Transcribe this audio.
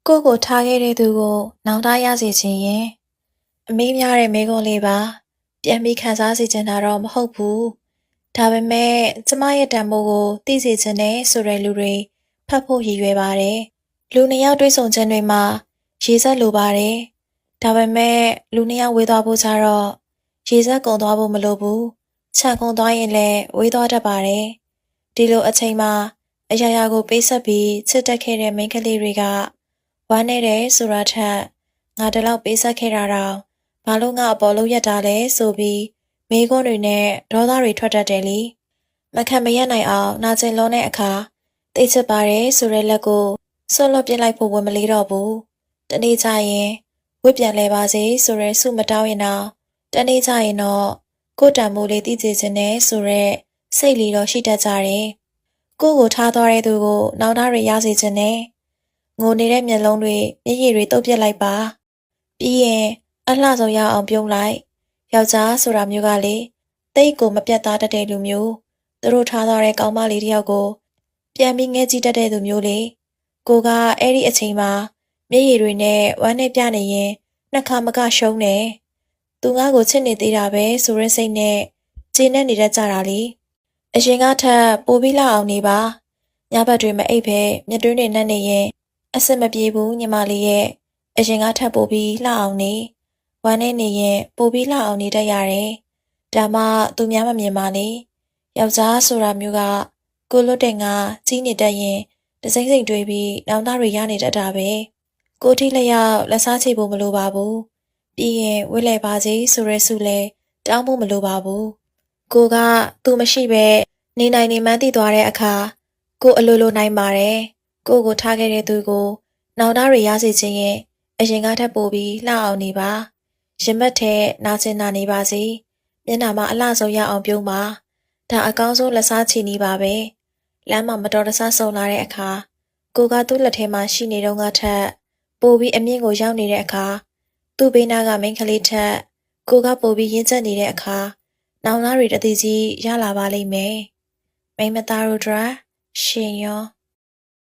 ကိုယ့်ကိုထားခဲ့တဲ့သူကိုနောင်တရစေချင်ရင်အမေးများတဲ့မိကုံးလေးပါပြန်ပြီးခံစားစေချင်တာတော့မဟုတ်ဘူးဒါပေမဲ့ကျမရဲ့တန်ဖိုးကိုသိစေချင်တယ်ဆိုတဲ့လူတွေဖတ်ဖို့ရည်ရွယ်ပါတယ်လူနှစ်ယောက်တွေ့ဆုံခြင်းတွေမှာရေစက်လိုပါတယ်ဒါပေမဲ့လူနှစ်ယောက်ဝေးသွားဖို့ကြတော့ရေစက်ကုန်သွားဖို့မလိုဘူးခြံကုန်သွားရင်လည်းဝေးသွားတတ်ပါတယ်ဒီလိုအချိန်မှာအရာရာကိုပေးဆက်ပြီးချစ်တက်ခဲ့တဲ့မိန်းကလေးတွေကဝမ်းနေတယ်ဆိုတာထက်ငါတလောက်ပေးဆက်ခဲ့တာတော့ဘာလို့ငါအပေါ်လုံးရက်တာလဲဆိုပြီးမိကွန်းတွေနဲ့ဒေါသတွေထွက်တတ်တယ်လीမခံမရနိုင်အောင်နာကျင်လွန်တဲ့အခါတိတ်ချစ်ပါတယ်ဆိုတဲ့လက်ကိုဆွတ်လွတ်ပြစ်လိုက်ဖို့ဝင်မလေးတော့ဘူးတနေ့ကျရင်ဝစ်ပြန်လဲပါစေဆိုရဲဆုမတောင်းရင်တော့တနေ့ကျရင်တော့ကိုတံမိုးလေးတည်ကြခြင်းနဲ့ဆိုရဲစိတ်လီတော့ရှိတတ်ကြတယ်ကိုကိုထားသွားတဲ့သူကိုနောင်တရရစေခြင်းနဲ့ငိုနေတဲ့မျက်လုံးတွေမျက်ရည်တွေတုပ်ပြစ်လိုက်ပါပြီးရင်အလှဆုံးရအောင်ပြုံးလိုက်ယောက်ျားဆိုတာမျိုးကလေတိတ်ကိုမပြတ်သားတတ်တဲ့လူမျိုးသူတို့ထားသွားတဲ့ကောင်းမလေးတယောက်ကိုပြန်ပြီးငဲကြည့်တတ်တဲ့သူမျိုးလေကိုကအဲ့ဒီအချိန်မှာမျက်ရည်တွေနဲ့ဝမ်းနဲ့ပြနေရင်နှခါမကရှုံးတယ်သူငါ့ကိုချစ်နေသေးတာပဲဆိုရင်စိတ်နဲ့ကျေနပ်နေတတ်ကြတာလေအရင်ကထက်ပိုပြီးလောက်အောင်နေပါညဘက်တွေမအိပ်ပဲမျက်တွင်းတွေနှက်နေရင်အဆင်မပြေဘူးညီမလေးရဲ့အရင်ကထပ်ပိုပြီးလှအောင်နေဝမ်းနေနေရင်ပိုပြီးလှအောင်နေတတ်ရတယ်ဒါမှသူများမမြင်ပါလေယောက်ျားဆိုတာမျိုးကကိုလွတ်တဲ့ငါကြီးနေတတ်ရင်တစိမ့်စိမ့်တွေးပြီးနောင်တတွေရနေတတ်တာပဲကိုထိလျောက်လက်စားချေဖို့မလိုပါဘူးပြီးရင်ဝိလဲပါစေဆိုရဲစုလဲတောင်းဖို့မလိုပါဘူးကိုကသူမရှိပဲနေနိုင်နေမှန်းသိသွားတဲ့အခါကိုအလိုလိုနိုင်ပါတယ်ကိုကိုထားခဲ့တဲ့သူကိုနောင်တတွေရစေချင်ရင်အရင်ကထပ်ပိုပြီးလှအောင်နေပါရင်ဘတ်ထဲနာကျင်နာနေပါစေမျက်နှာမှာအလှဆုံးရအောင်ပြုံးပါဒါအကောင်းဆုံးလက်စားချီနေပါပဲလမ်းမှာမတော်တဆဆုံလာတဲ့အခါကိုကသူ့လက်ထဲမှာရှိနေတော့ကထက်ပိုပြီးအမြင့်ကိုရောက်နေတဲ့အခါသူ့ဘေးနားကမိန်းကလေးထက်ကိုကပိုပြီးရင်းချက်နေတဲ့အခါနောင်သားတွေတတိကြီးရလာပါလိမ့်မယ်မိမသားတို့ဒရာရှင်ရော